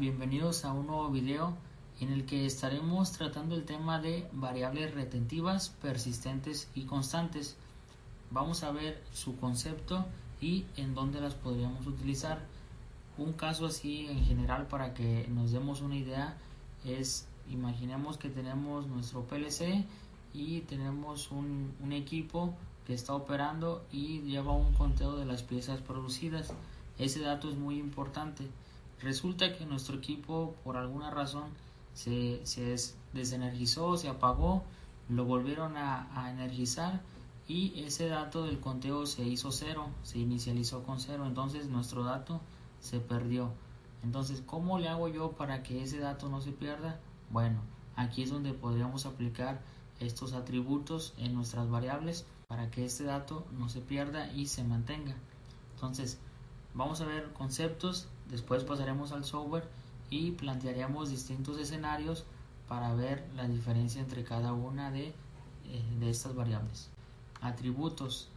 Bienvenidos a un nuevo video en el que estaremos tratando el tema de variables retentivas, persistentes y constantes. Vamos a ver su concepto y en dónde las podríamos utilizar. Un caso así en general para que nos demos una idea es, imaginemos que tenemos nuestro PLC y tenemos un equipo que está operando y lleva un conteo de las piezas producidas. Ese dato es muy importante. Resulta que nuestro equipo por alguna razón se desenergizó, se apagó, lo volvieron a energizar y ese dato del conteo se hizo cero, se inicializó con cero, entonces nuestro dato se perdió. Entonces, ¿cómo le hago yo para que ese dato no se pierda? Bueno, aquí es donde podríamos aplicar estos atributos en nuestras variables para que este dato no se pierda y se mantenga. Entonces, vamos a ver conceptos, después pasaremos al software y plantearemos distintos escenarios para ver la diferencia entre cada una de estas variables. Atributos.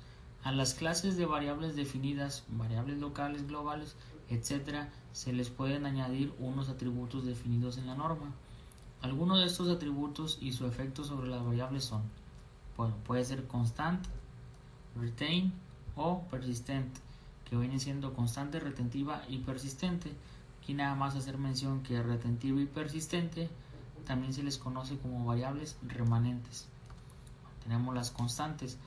A las clases de variables definidas, variables locales, globales, etc., se les pueden añadir unos atributos definidos en la norma. Algunos de estos atributos y su efecto sobre las variables son, bueno, puede ser constant, retain o persistent, que viene siendo constante, retentiva y persistente. Aquí nada más hacer mención que retentiva y persistente también se les conoce como variables remanentes. Tenemos las constantes.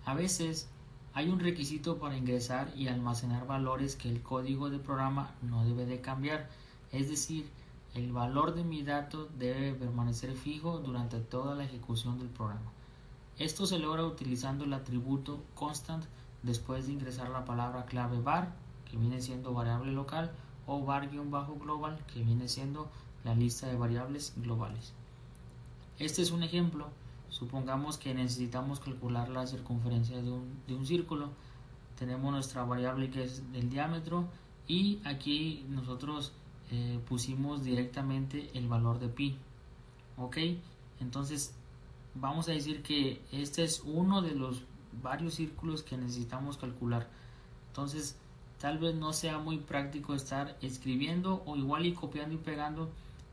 A veces hay un requisito para ingresar y almacenar valores que el código de programa no debe de cambiar, es decir, el valor de mi dato debe permanecer fijo durante toda la ejecución del programa. Esto se logra utilizando el atributo constant después de ingresar la palabra clave var, que viene siendo variable local, o var-global, que viene siendo la lista de variables globales. Este es un ejemplo. Supongamos que necesitamos calcular la circunferencia de un círculo. Tenemos nuestra variable que es el diámetro y aquí nosotros pusimos directamente el valor de pi. Ok, entonces vamos a decir que este es uno de los varios círculos que necesitamos calcular. Entonces tal vez no sea muy práctico estar escribiendo o igual y copiando y pegando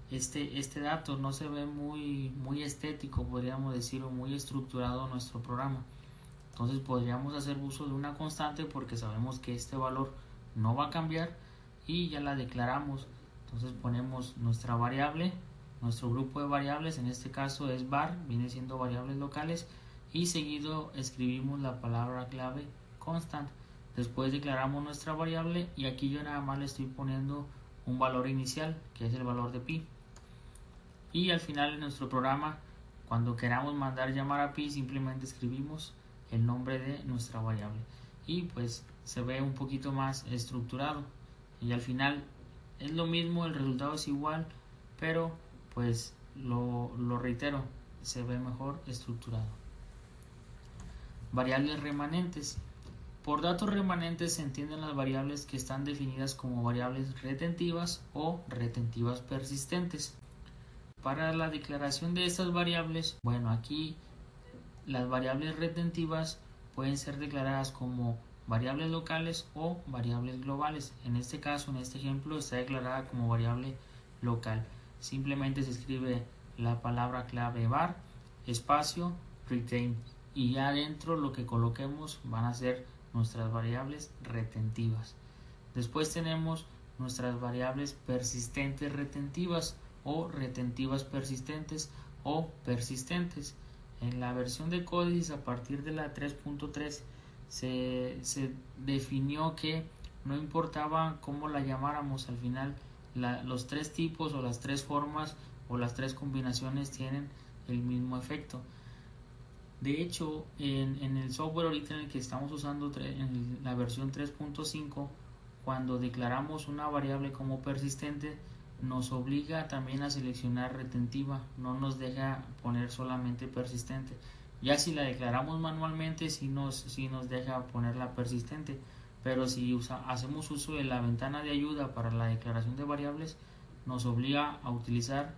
este dato. No se ve muy estético, podríamos decir, o muy estructurado nuestro programa. Entonces podríamos hacer uso de una constante porque sabemos que este valor no va a cambiar y ya la declaramos. Entonces ponemos nuestra variable, nuestro grupo de variables, en este caso es var, viene siendo variables locales, y seguido escribimos la palabra clave constant. Después declaramos nuestra variable y aquí yo nada más le estoy poniendo un valor inicial que es el valor de pi, y al final en nuestro programa, cuando queramos mandar llamar a pi, simplemente escribimos el nombre de nuestra variable y pues se ve un poquito más estructurado y al final es lo mismo, el resultado es igual, pero pues lo reitero, se ve mejor estructurado. Variables remanentes. Por datos remanentes se entienden las variables que están definidas como variables retentivas o retentivas persistentes. Para la declaración de estas variables, bueno, aquí las variables retentivas pueden ser declaradas como variables locales o variables globales. En este caso, en este ejemplo, está declarada como variable local. Simplemente se escribe la palabra clave var, espacio, retain, y ya adentro lo que coloquemos van a ser nuestras variables retentivas. Después tenemos nuestras variables persistentes retentivas o retentivas persistentes o persistentes. En la versión de Codesys a partir de la 3.3 se definió que no importaba cómo la llamáramos, al final los tres tipos o las tres formas o las tres combinaciones tienen el mismo efecto. De hecho, en el software ahorita en el que estamos usando, en la versión 3.5, cuando declaramos una variable como persistente, nos obliga también a seleccionar retentiva, no nos deja poner solamente persistente. Ya si la declaramos manualmente, sí nos deja ponerla persistente, pero si hacemos uso de la ventana de ayuda para la declaración de variables, nos obliga a utilizar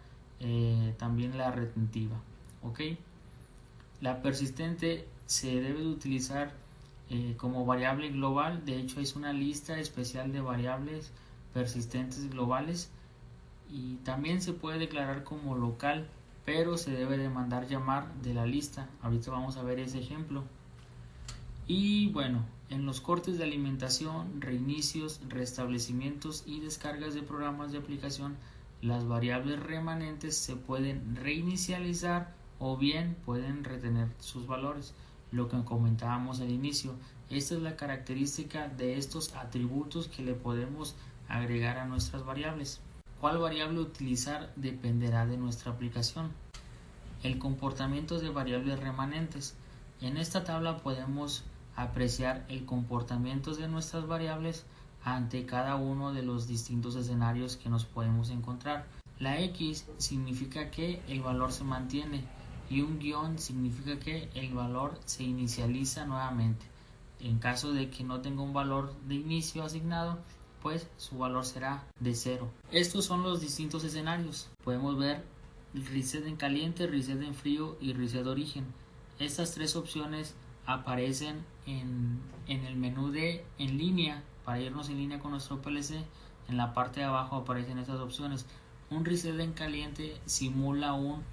también la retentiva. ¿Ok? La persistente se debe de utilizar como variable global. De hecho, es una lista especial de variables persistentes globales y también se puede declarar como local, pero se debe de mandar llamar de la lista. Ahorita vamos a ver ese ejemplo. Y bueno, en los cortes de alimentación, reinicios, restablecimientos y descargas de programas de aplicación, las variables remanentes se pueden reinicializar o bien pueden retener sus valores. Lo que comentábamos al inicio, esta es la característica de estos atributos que le podemos agregar a nuestras variables. ¿Cuál variable utilizar? Dependerá de nuestra aplicación. El comportamiento de variables remanentes. En esta tabla podemos apreciar el comportamiento de nuestras variables ante cada uno de los distintos escenarios que nos podemos encontrar. La X significa que el valor se mantiene y un guión significa que el valor se inicializa nuevamente. En caso de que no tenga un valor de inicio asignado, pues su valor será de 0. Estos son los distintos escenarios. Podemos ver reset en caliente, reset en frío y reset de origen. Estas tres opciones aparecen en el menú de en línea. Para irnos en línea con nuestro PLC, en la parte de abajo aparecen estas opciones. Un reset en caliente simula un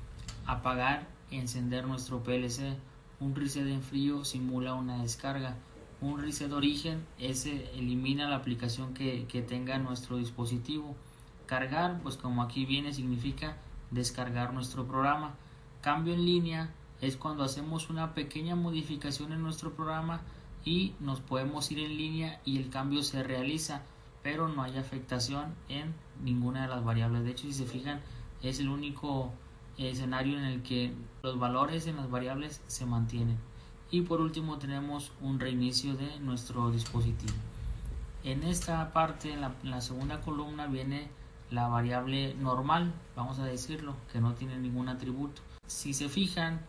apagar, encender nuestro PLC. Un reset en frío simula una descarga. Un reset de origen, ese elimina la aplicación que tenga nuestro dispositivo. Cargar, pues como aquí viene, significa descargar nuestro programa. Cambio en línea es cuando hacemos una pequeña modificación en nuestro programa y nos podemos ir en línea y el cambio se realiza, pero no hay afectación en ninguna de las variables. De hecho, si se fijan, es el único escenario en el que los valores en las variables se mantienen. Y por último tenemos un reinicio de nuestro dispositivo. En esta parte, en la segunda columna, viene la variable normal, vamos a decirlo, que no tiene ningún atributo. Si se fijan,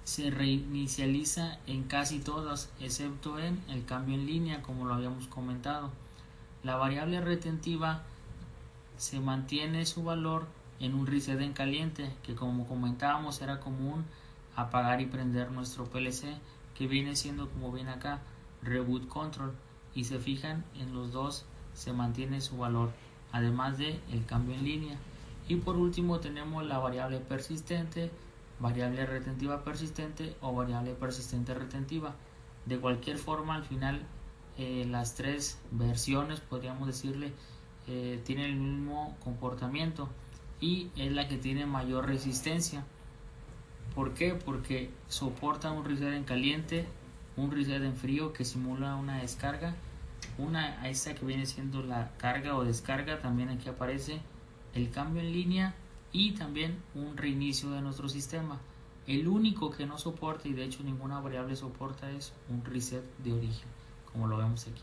se reinicializa en casi todas, excepto en el cambio en línea, como lo habíamos comentado. La variable retentiva se mantiene su valor en un reset en caliente, que como comentábamos era común apagar y prender nuestro PLC, que viene siendo, como viene acá, reboot control, y se fijan, en los dos se mantiene su valor, además de el cambio en línea. Y por último tenemos la variable persistente, variable retentiva persistente o variable persistente retentiva. De cualquier forma, al final las tres versiones, podríamos decirle, tienen el mismo comportamiento y es la que tiene mayor resistencia. ¿Por qué? Porque soporta un reset en caliente, un reset en frío que simula una descarga, esta que viene siendo la carga o descarga, también aquí aparece el cambio en línea y también un reinicio de nuestro sistema. El único que no soporta, y de hecho ninguna variable soporta, es un reset de origen, como lo vemos aquí.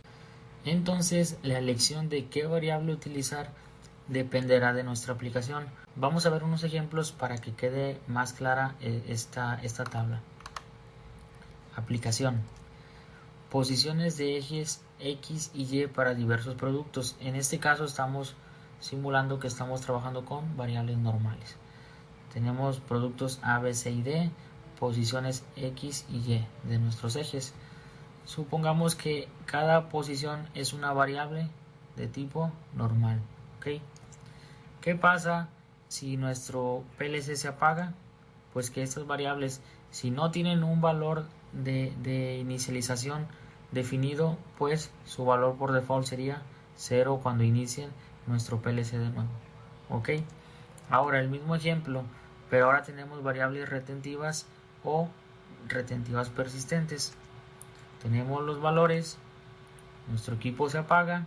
Entonces, la elección de qué variable utilizar dependerá de nuestra aplicación. Vamos a ver unos ejemplos para que quede más clara esta tabla. Aplicación. Posiciones de ejes X y Y para diversos productos. En este caso estamos simulando que estamos trabajando con variables normales. Tenemos productos A, B, C y D, posiciones X y Y de nuestros ejes. Supongamos que cada posición es una variable de tipo normal. ¿Okay? ¿Qué pasa si nuestro PLC se apaga? Pues que estas variables, si no tienen un valor de inicialización definido, pues su valor por default sería 0 cuando inicien nuestro PLC de nuevo. ¿Ok? Ahora el mismo ejemplo, pero ahora tenemos variables retentivas o retentivas persistentes. Tenemos los valores, nuestro equipo se apaga.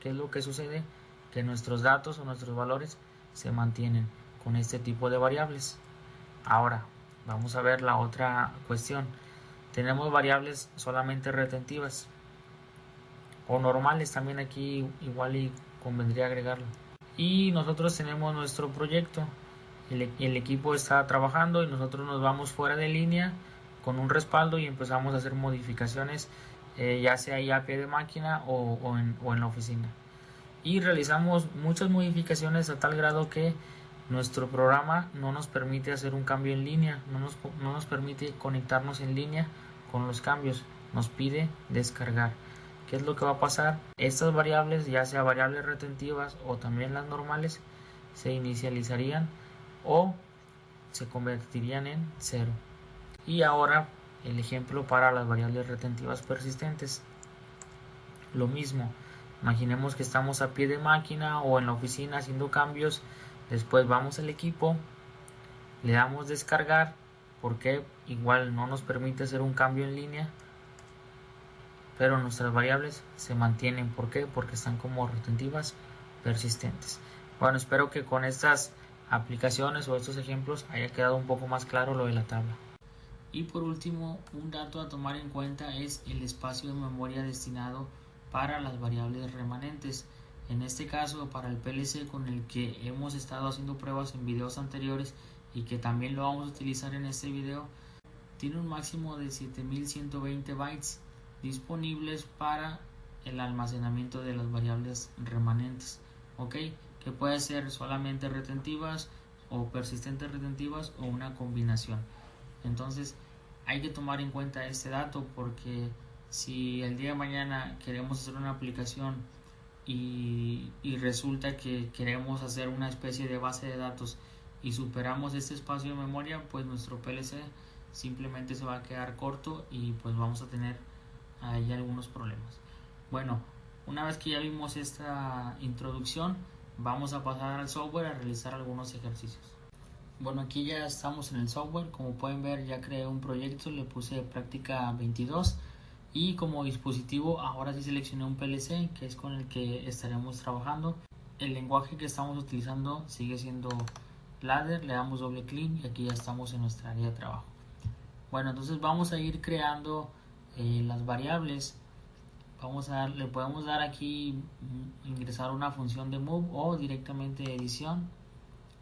¿Qué es lo que sucede? Que nuestros datos o nuestros valores se mantienen con este tipo de variables. Ahora vamos a ver la otra cuestión. Tenemos variables solamente retentivas o normales, también aquí igual y convendría agregarlo. Y nosotros tenemos nuestro proyecto, el equipo está trabajando y nosotros nos vamos fuera de línea con un respaldo y empezamos a hacer modificaciones, ya sea ahí a pie de máquina o en la oficina. Y realizamos muchas modificaciones a tal grado que nuestro programa no nos permite hacer un cambio en línea, no nos permite conectarnos en línea con los cambios, nos pide descargar. ¿Qué es lo que va a pasar? Estas variables, ya sea variables retentivas o también las normales, se inicializarían o se convertirían en 0. Y ahora el ejemplo para las variables retentivas persistentes. Lo mismo, imaginemos que estamos a pie de máquina o en la oficina haciendo cambios. Después vamos al equipo, le damos descargar, porque igual no nos permite hacer un cambio en línea, pero nuestras variables se mantienen. ¿Por qué? Porque están como retentivas persistentes. Bueno, espero que con estas aplicaciones o estos ejemplos haya quedado un poco más claro lo de la tabla. Y por último, un dato a tomar en cuenta es el espacio de memoria destinado para las variables remanentes. En este caso, para el PLC con el que hemos estado haciendo pruebas en videos anteriores y que también lo vamos a utilizar en este video, tiene un máximo de 7120 bytes disponibles para el almacenamiento de las variables remanentes, ¿ok? Que puede ser solamente retentivas o persistentes retentivas o una combinación. Entonces hay que tomar en cuenta este dato, porque si el día de mañana queremos hacer una aplicación y resulta que queremos hacer una especie de base de datos y superamos este espacio de memoria, pues nuestro PLC simplemente se va a quedar corto y pues vamos a tener ahí algunos problemas. Bueno, una vez que ya vimos esta introducción, vamos a pasar al software a realizar algunos ejercicios. Bueno, aquí ya estamos en el software. Como pueden ver, ya creé un proyecto, le puse práctica 22 y como dispositivo ahora sí seleccioné un PLC, que es con el que estaremos trabajando. El lenguaje que estamos utilizando sigue siendo Ladder. Le damos doble clic y aquí ya estamos en nuestra área de trabajo. Bueno, entonces vamos a ir creando las variables. Le podemos dar aquí ingresar una función de move o directamente edición,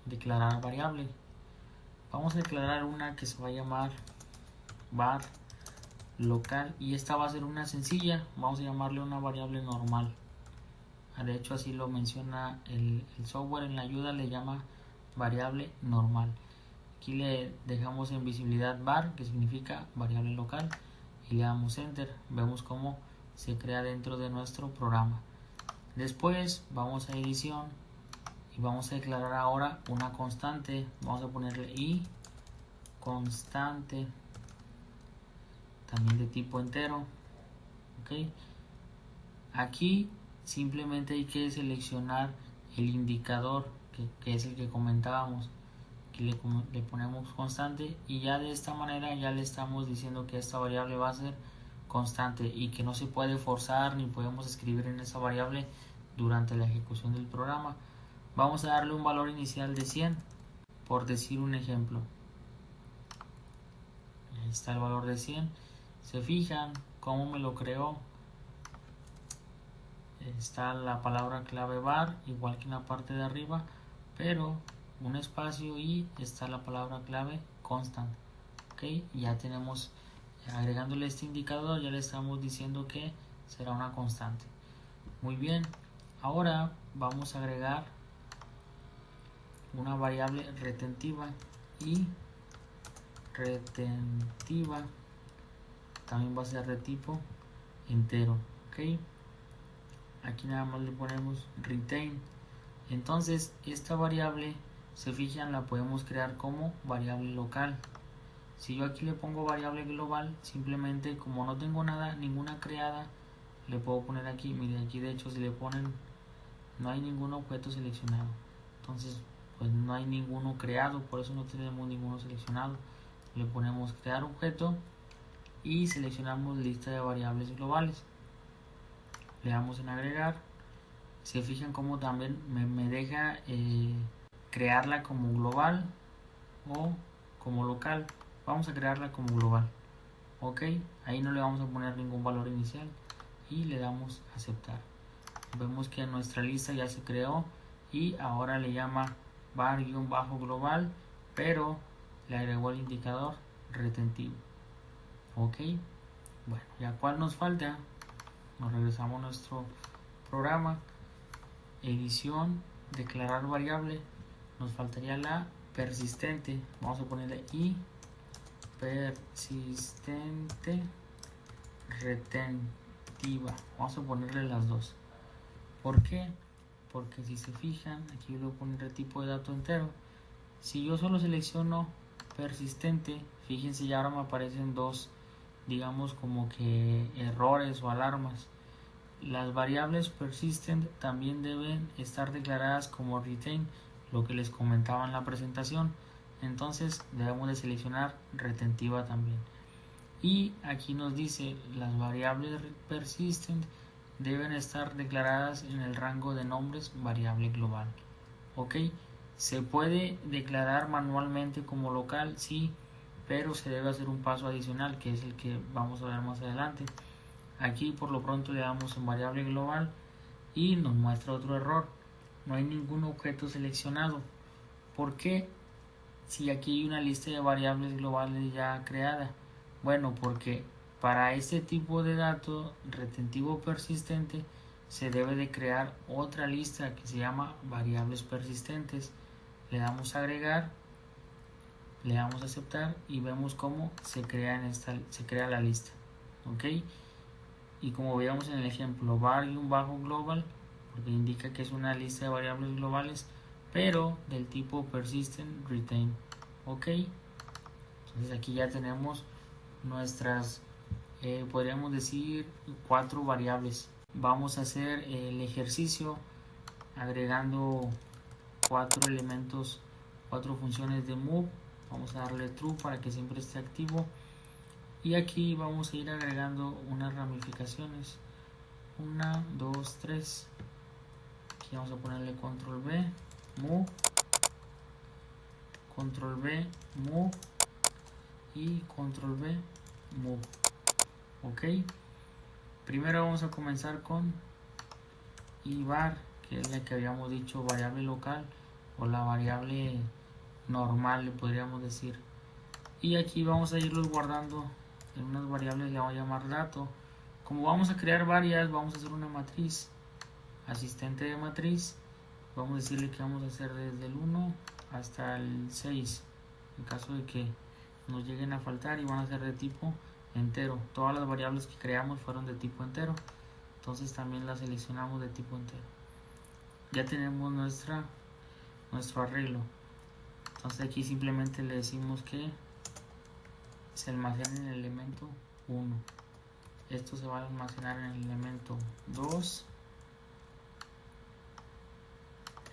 declarar variable. Vamos a declarar una que se va a llamar var local y esta va a ser una sencilla. Vamos a llamarle una variable normal. De hecho así lo menciona el software en la ayuda, le llama variable normal. Aquí le dejamos en visibilidad var, que significa variable local, y le damos enter. Vemos cómo se crea dentro de nuestro programa. Después vamos a edición y vamos a declarar ahora una constante. Vamos a ponerle i constante, también de tipo entero. Ok, aquí simplemente hay que seleccionar el indicador que es el que comentábamos. Aquí le ponemos constante y ya de esta manera ya le estamos diciendo que esta variable va a ser constante y que no se puede forzar ni podemos escribir en esa variable durante la ejecución del programa. Vamos a darle un valor inicial de 100, por decir un ejemplo. Ahí está el valor de 100. Se fijan cómo me lo creó. Está la palabra clave var, igual que en la parte de arriba, pero un espacio y está la palabra clave constant. Ok, ya tenemos, agregándole este indicador, ya le estamos diciendo que será una constante. Muy bien, ahora vamos a agregar una variable retentiva y retentiva también va a ser de tipo entero. Ok, aquí nada más le ponemos retain. Entonces esta variable, se fijan, la podemos crear como variable local. Si yo aquí le pongo variable global, simplemente como no tengo ninguna creada, le puedo poner aquí. Miren, aquí de hecho si le ponen, no hay ningún objeto seleccionado, entonces pues no hay ninguno creado, por eso no tenemos ninguno seleccionado. Le ponemos crear objeto y seleccionamos lista de variables globales, le damos en agregar. Se fijan como también me deja crearla como global o como local. Vamos a crearla como global. Ok, ahí no le vamos a poner ningún valor inicial y le damos a aceptar. Vemos que nuestra lista ya se creó y ahora le llama var-global, pero le agregó el indicador retentivo. Ok, bueno, ya cuál nos falta. Nos regresamos a nuestro programa, edición, declarar variable. Nos faltaría la persistente. Vamos a ponerle i persistente retentiva. Vamos a ponerle las dos. ¿Por qué? porque si se fijan, aquí yo le voy a poner el tipo de dato entero. Si yo solo selecciono persistente, fíjense, ya ahora me aparecen dos, digamos, como que errores o alarmas. Las variables persistent también deben estar declaradas como retain, lo que les comentaba en la presentación. Entonces debemos de seleccionar retentiva también. Y aquí nos dice las variables persistent deben estar declaradas en el rango de nombres variable global. Ok, se puede declarar manualmente como local, sí, pero se debe hacer un paso adicional, que es el que vamos a ver más adelante. Aquí por lo pronto le damos en variable global y nos muestra otro error. No hay ningún objeto seleccionado. ¿Por qué? Si aquí hay una lista de variables globales ya creada. Bueno, porque para este tipo de dato retentivo persistente se debe de crear otra lista que se llama variables persistentes. Le damos a agregar, le damos a aceptar y vemos cómo se crea la lista. ¿Ok? Y como veíamos en el ejemplo, var_global, porque indica que es una lista de variables globales, pero del tipo persistent retain. Ok, entonces aquí ya tenemos nuestras, podríamos decir, 4 variables. Vamos a hacer el ejercicio agregando 4 elementos, 4 funciones de move. Vamos a darle true para que siempre esté activo. Y aquí vamos a ir agregando unas ramificaciones. 1, 2, 3. Aquí vamos a ponerle control B, move, control B, move y control B, move. Ok. Primero vamos a comenzar con var, que es la que habíamos dicho, variable local o la variable normal, le podríamos decir. Y aquí vamos a irlos guardando en unas variables, le vamos a llamar dato. Como vamos a crear varias, vamos a hacer una matriz, asistente de matriz. Vamos a decirle que vamos a hacer desde el 1 hasta el 6, en caso de que nos lleguen a faltar, y van a ser de tipo entero. Todas las variables que creamos fueron de tipo entero, entonces también las seleccionamos de tipo entero. Ya tenemos nuestro arreglo. Entonces aquí simplemente le decimos que se almacena en el elemento 1. Esto se va a almacenar en el elemento 2,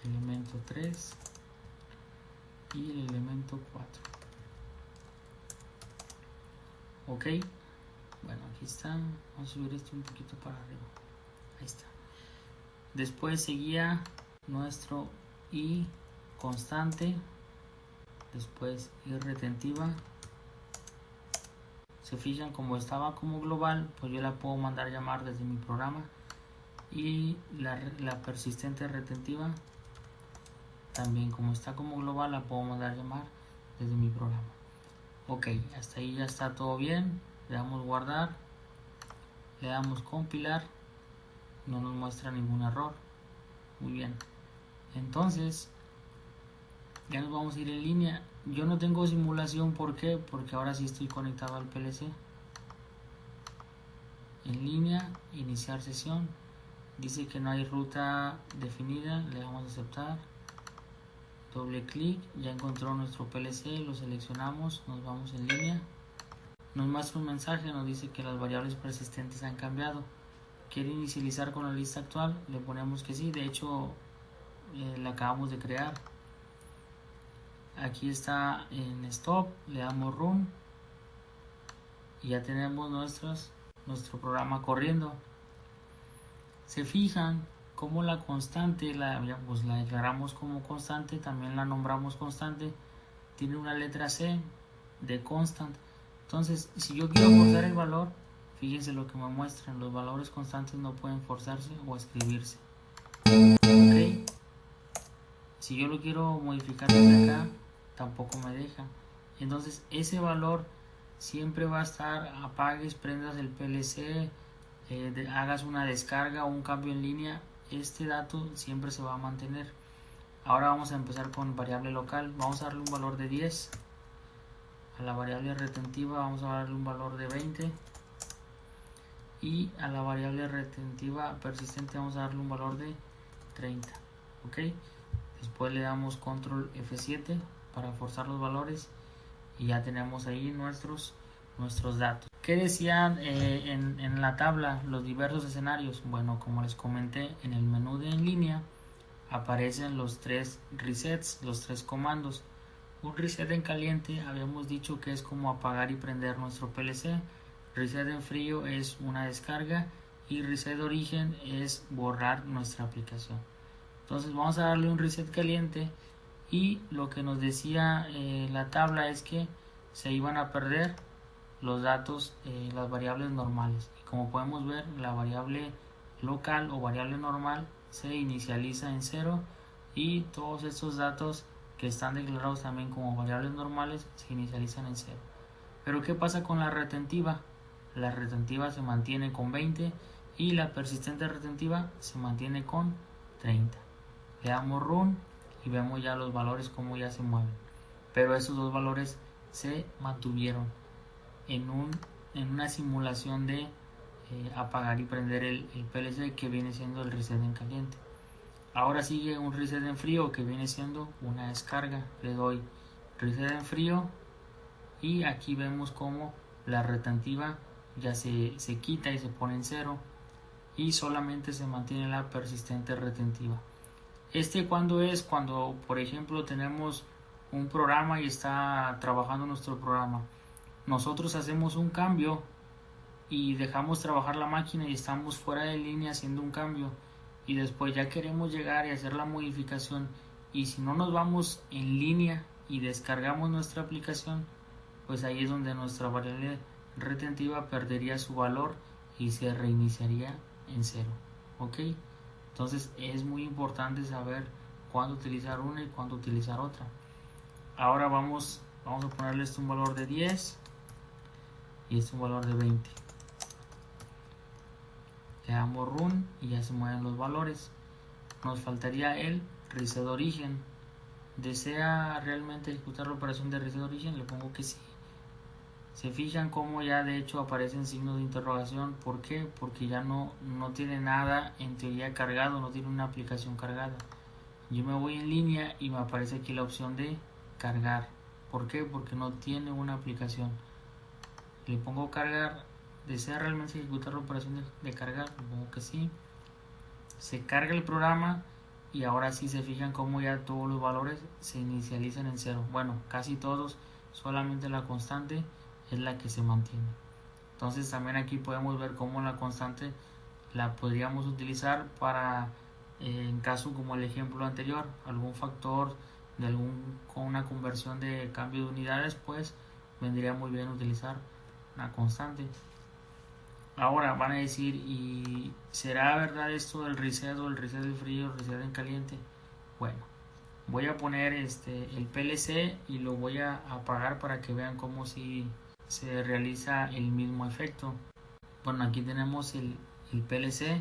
elemento 3 y el elemento 4. Ok, bueno, aquí está. Vamos a subir esto un poquito para arriba. Ahí está. Después seguía nuestro i constante, después i retentiva. Se fijan, como estaba como global, pues yo la puedo mandar llamar desde mi programa. Y la persistente retentiva también, como está como global, la puedo mandar llamar desde mi programa. Ok, hasta ahí ya está todo bien. Le damos guardar, le damos compilar, no nos muestra ningún error. Muy bien, entonces ya nos vamos a ir en línea. Yo no tengo simulación, ¿por qué? Porque ahora sí estoy conectado al PLC. En línea, iniciar sesión. Dice que no hay ruta definida, le damos a aceptar. Doble clic, ya encontró nuestro PLC, lo seleccionamos, nos vamos en línea. Nos muestra un mensaje, nos dice que las variables persistentes han cambiado. ¿Quiere inicializar con la lista actual? Le ponemos que sí, de hecho la acabamos de crear. Aquí está en stop, le damos run y ya tenemos nuestro programa corriendo. Se fijan como la constante la declaramos como constante, también la nombramos constante, tiene una letra C de constant. Entonces si yo quiero forzar el valor, fíjense lo que me muestran, los valores constantes no pueden forzarse o escribirse. Okay. Si yo lo quiero modificar desde acá, tampoco me deja. Entonces ese valor siempre va a estar, apagues, prendas el PLC, hagas una descarga o un cambio en línea, este dato siempre se va a mantener. Ahora vamos a empezar con variable local. Vamos a darle un valor de 10. A la variable retentiva vamos a darle un valor de 20. Y a la variable retentiva persistente vamos a darle un valor de 30. ok. Después le damos control F7 para forzar los valores y ya tenemos ahí nuestros datos. ¿Qué decían en la tabla los diversos escenarios? Bueno, como les comenté, en el menú de en línea aparecen los 3 resets, los 3 comandos. Un reset en caliente habíamos dicho que es como apagar y prender nuestro PLC. Reset en frío es una descarga y reset de origen es borrar nuestra aplicación. Entonces vamos a darle un reset caliente y lo que nos decía la tabla es que se iban a perder los datos, las variables normales. Y como podemos ver, la variable local o variable normal se inicializa en 0 y todos estos datos que están declarados también como variables normales se inicializan en 0. Pero ¿qué pasa con la retentiva? La retentiva se mantiene con 20 y la persistente retentiva se mantiene con 30. Le damos run y vemos ya los valores como ya se mueven. Pero esos dos valores se mantuvieron en una simulación de apagar y prender el PLC, que viene siendo el reset en caliente. Ahora sigue un reset en frío que viene siendo una descarga. Le doy reset en frío y aquí vemos como la retentiva ya se quita y se pone en 0 y solamente se mantiene la persistente retentiva. Cuando es cuando, por ejemplo, tenemos un programa y está trabajando nuestro programa, nosotros hacemos un cambio y dejamos trabajar la máquina y estamos fuera de línea haciendo un cambio y después ya queremos llegar y hacer la modificación, y si no nos vamos en línea y descargamos nuestra aplicación, pues ahí es donde nuestra variable retentiva perdería su valor y se reiniciaría en 0, ok. Entonces es muy importante saber cuándo utilizar una y cuándo utilizar otra. Ahora vamos a ponerle un valor de 10 y un valor de 20. Le damos run y ya se mueven los valores. Nos faltaría el reset de origen. ¿Desea realmente ejecutar la operación de reset de origen? Le pongo que sí. Se fijan cómo ya de hecho aparecen signos de interrogación. ¿Por qué? Porque ya no tiene nada en teoría cargado, no tiene una aplicación cargada. Yo me voy en línea y me aparece aquí la opción de cargar. ¿Por qué? Porque no tiene una aplicación. Le pongo cargar. ¿Desea realmente ejecutar la operación de cargar? Le pongo que sí. Se carga el programa y ahora sí se fijan cómo ya todos los valores se inicializan en 0. Bueno, casi todos, solamente la constante es la que se mantiene. Entonces también aquí podemos ver cómo la constante la podríamos utilizar para, en caso como el ejemplo anterior, algún factor de con una conversión de cambio de unidades, pues vendría muy bien utilizar una constante. Ahora van a decir, ¿y será verdad esto del reset o el reset de frío, el reset en caliente? Bueno, voy a poner el PLC y lo voy a apagar para que vean cómo si se realiza el mismo efecto. Bueno, aquí tenemos el PLC,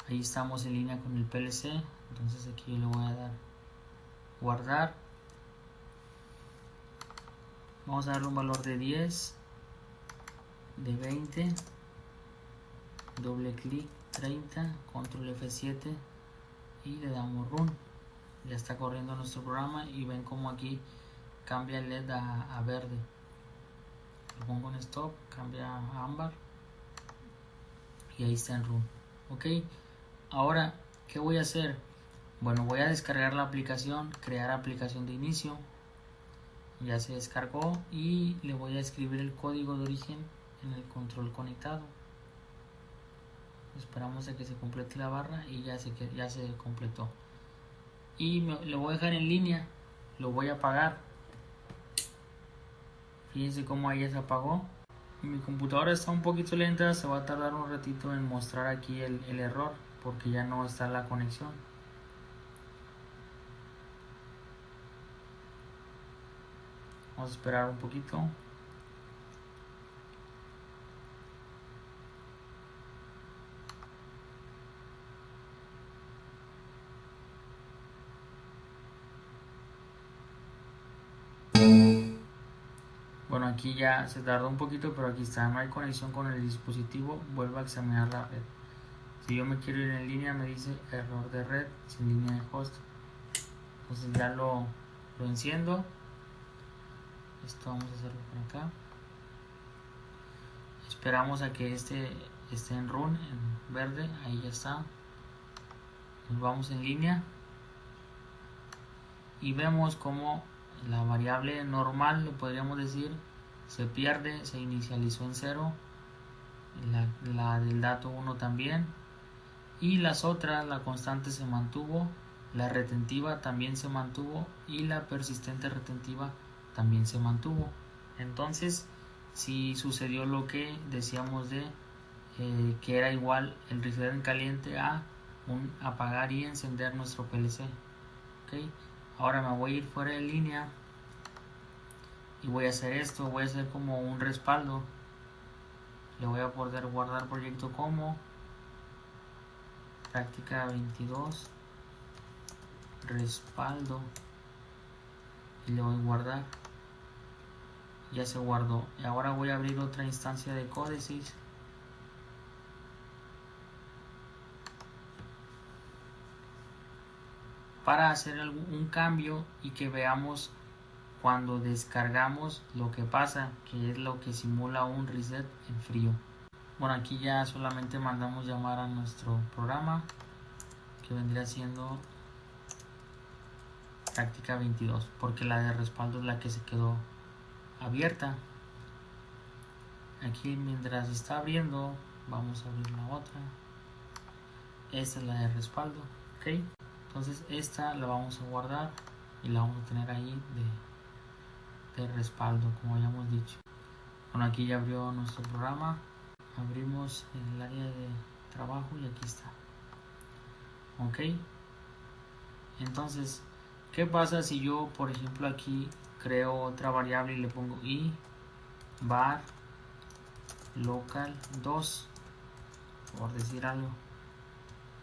ahí estamos en línea con el PLC, entonces aquí le voy a dar guardar. Vamos a darle un valor de 10, de 20, doble clic 30, control F7 y le damos run. Ya está corriendo nuestro programa y ven como aquí cambia el LED a verde. Lo pongo en stop, cambia a ámbar y ahí está en run. Ok, ahora ¿qué voy a hacer? Bueno, voy a descargar la aplicación, crear aplicación de inicio. Ya se descargó y le voy a escribir el código de origen en el control conectado. Esperamos a que se complete la barra y ya se completó. Y lo voy a dejar en línea, lo voy a apagar. Fíjense cómo ahí ya se apagó. Mi computadora está un poquito lenta, se va a tardar un ratito en mostrar aquí el error porque ya no está la conexión. Vamos a esperar un poquito. Bueno, aquí ya se tardó un poquito, pero aquí está, no hay conexión con el dispositivo. Vuelvo a examinar la red. Si yo me quiero ir en línea, me dice error de red sin línea de host. Entonces ya lo enciendo. Esto vamos a hacerlo por acá. Esperamos a que este esté en run, en verde. Ahí ya está. Nos vamos en línea. Y vemos como la variable normal, le podríamos decir, se pierde, se inicializó en 0. La del dato 1 también. Y las otras, la constante se mantuvo, la retentiva también se mantuvo y la persistente retentiva también se mantuvo. Entonces, si sucedió lo que decíamos de que era igual el reset en caliente a un apagar y encender nuestro PLC. ¿Okay? Ahora me voy a ir fuera de línea y voy a hacer esto, voy a hacer como un respaldo. Le voy a poder guardar proyecto como práctica 22 respaldo y le voy a guardar. Ya se guardó. Y ahora voy a abrir otra instancia de Codesys. Para hacer un cambio y que veamos cuando descargamos lo que pasa, que es lo que simula un reset en frío. Bueno, aquí ya solamente mandamos llamar a nuestro programa, que vendría siendo práctica 22, porque la de respaldo es la que se quedó abierta. Aquí mientras está abriendo, vamos a abrir la otra. Esta es la de respaldo, ¿ok? Entonces esta la vamos a guardar y la vamos a tener ahí de respaldo, como ya hemos dicho. Bueno, aquí ya abrió nuestro programa. Abrimos el área de trabajo y aquí está. Ok. Entonces, ¿qué pasa si yo, por ejemplo, aquí creo otra variable y le pongo i var local 2, por decir algo,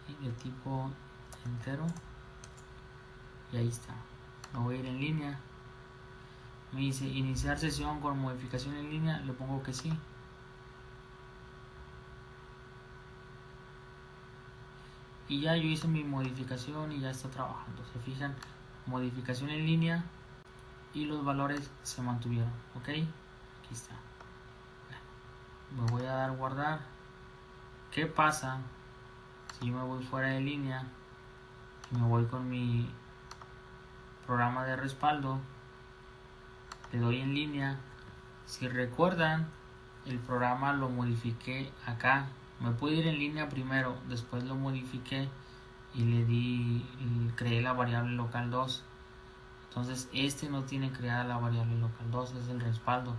y de tipo entero, y ahí está. Me voy a ir en línea. Me dice iniciar sesión con modificación en línea, le pongo que sí. Y ya yo hice mi modificación y ya está trabajando. Se fijan, modificación en línea y los valores se mantuvieron. Ok, aquí está. Bueno, me voy a dar guardar. ¿Qué pasa si yo me voy fuera de línea y me voy con mi programa de respaldo? Le doy en línea. Si recuerdan, el programa lo modifiqué acá. Me pude ir en línea primero, después lo modifiqué y le creé la variable local 2. Entonces este no tiene creada la variable local 2, es el respaldo.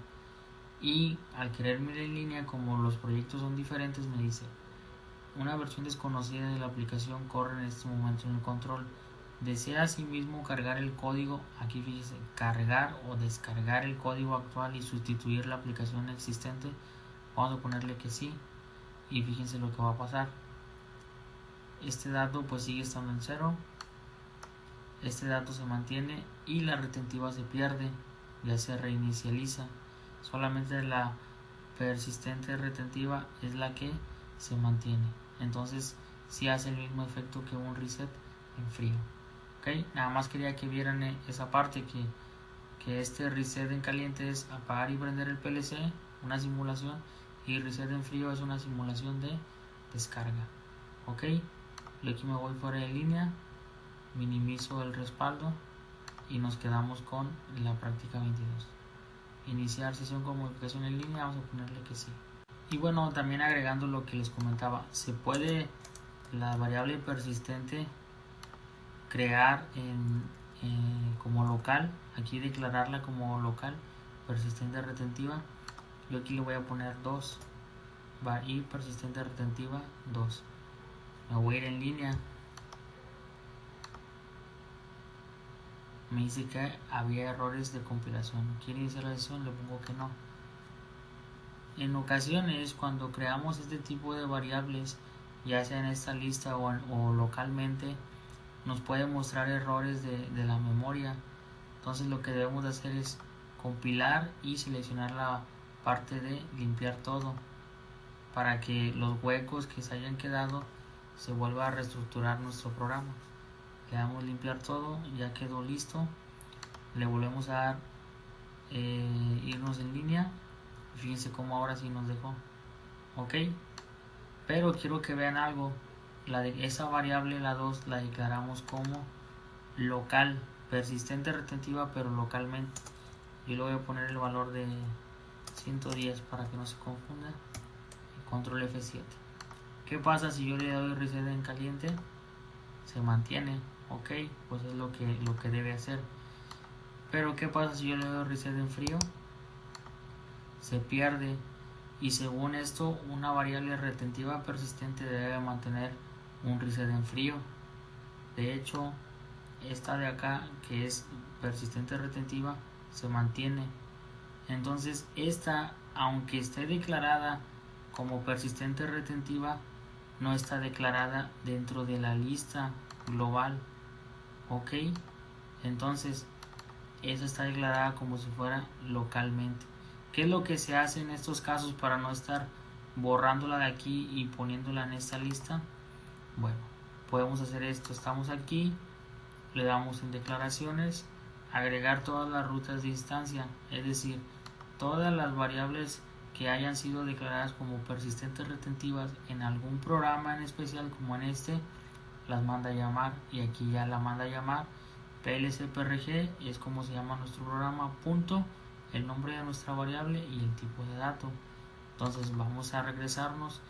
Y al quererme ir en línea, como los proyectos son diferentes, me dice una versión desconocida de la aplicación corre en este momento en el control. ¿Desea asimismo cargar el código? Aquí fíjese, cargar o descargar el código actual y sustituir la aplicación existente. Vamos a ponerle que sí. Y fíjense lo que va a pasar. Este dato pues sigue estando en 0. Este dato se mantiene y la retentiva se pierde, ya se reinicializa. Solamente la persistente retentiva es la que se mantiene. Entonces sí hace el mismo efecto que un reset en frío. ¿Okay? Nada más quería que vieran esa parte, que este reset en caliente es apagar y prender el PLC, una simulación, y reset en frío es una simulación de descarga. Ok, y aquí me voy fuera de línea, minimizo el respaldo y nos quedamos con la práctica 22. Iniciar sesión con modificación en línea, vamos a ponerle que sí. Y bueno, también agregando lo que les comentaba, se puede la variable persistente crear como local, aquí declararla como local, persistente retentiva. Yo aquí le voy a poner 2, var y persistente retentiva 2. Me voy a ir en línea. Me dice que había errores de compilación. ¿Quiere iniciar la sesión? Le pongo que no. En ocasiones, cuando creamos este tipo de variables, ya sea en esta lista o localmente, nos puede mostrar errores de la memoria. Entonces lo que debemos de hacer es compilar y seleccionar la parte de limpiar todo, para que los huecos que se hayan quedado se vuelve a reestructurar nuestro programa. Le damos limpiar todo, ya quedó listo. Le volvemos a dar irnos en línea. Fíjense cómo ahora sí nos dejó. Ok, pero quiero que vean algo. Esa variable, la 2, la declaramos como local, persistente retentiva, pero localmente. Yo le voy a poner el valor de 110 para que no se confunda. Control F7. ¿Qué pasa si yo le doy reset en caliente? Se mantiene. Ok, pues es lo que debe hacer. Pero ¿qué pasa si yo le doy reset en frío? Se pierde. Y según esto, una variable retentiva persistente debe mantener un reset en frío. De hecho, esta de acá, que es persistente retentiva, se mantiene. Entonces esta, aunque esté declarada como persistente retentiva, no está declarada dentro de la lista global. Ok, entonces esa está declarada como si fuera localmente. ¿Qué es lo que se hace en estos casos para no estar borrándola de aquí y poniéndola en esta lista? Bueno, podemos hacer esto. Estamos aquí, le damos en declaraciones, agregar todas las rutas de instancia, es decir, todas las variables que hayan sido declaradas como persistentes retentivas en algún programa en especial, como en este, las manda a llamar. Y aquí ya la manda a llamar plcprg, es como se llama nuestro programa, punto, el nombre de nuestra variable y el tipo de dato. Entonces vamos a regresarnos,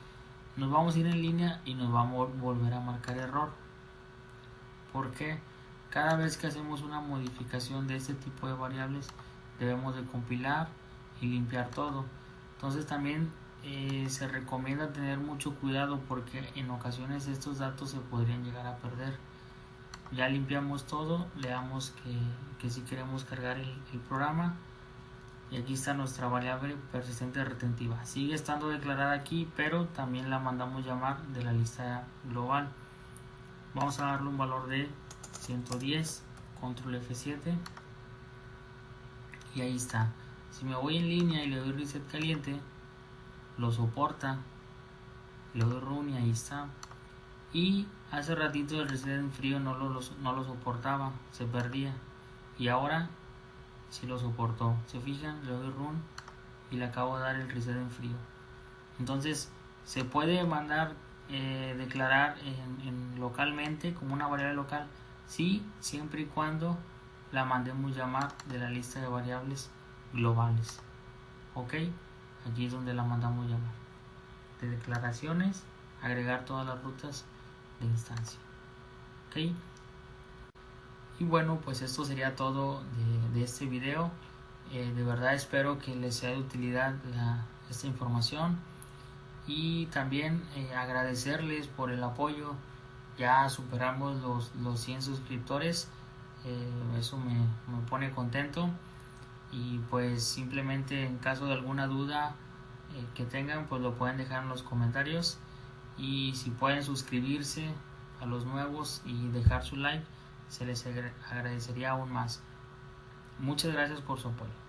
nos vamos a ir en línea y nos vamos a volver a marcar error. Porque cada vez que hacemos una modificación de este tipo de variables, debemos de compilar y limpiar todo. Entonces también se recomienda tener mucho cuidado, porque en ocasiones estos datos se podrían llegar a perder. Ya limpiamos todo, le damos que si queremos cargar el programa, y aquí está nuestra variable persistente retentiva. Sigue estando declarada aquí, pero también la mandamos llamar de la lista global. Vamos a darle un valor de 110, control F7, y ahí está. Si me voy en línea y le doy reset caliente, lo soporta. Le doy run y ahí está. Y hace ratito el reset en frío no lo soportaba, se perdía, y ahora sí lo soportó. Se fijan, le doy run y le acabo de dar el reset en frío. Entonces se puede mandar declarar en localmente como una variable local, sí, siempre y cuando la mandemos llamar de la lista de variables globales. Ok, aquí es donde la mandamos llamar. De declaraciones, agregar todas las rutas de instancia. Ok, y bueno, pues esto sería todo de este video. De verdad espero que les sea de utilidad esta información, y también agradecerles por el apoyo. Ya superamos los 100 suscriptores, eso me pone contento. Y pues simplemente, en caso de alguna duda que tengan, pues lo pueden dejar en los comentarios, y si pueden suscribirse a los nuevos y dejar su like, se les agradecería aún más. Muchas gracias por su apoyo.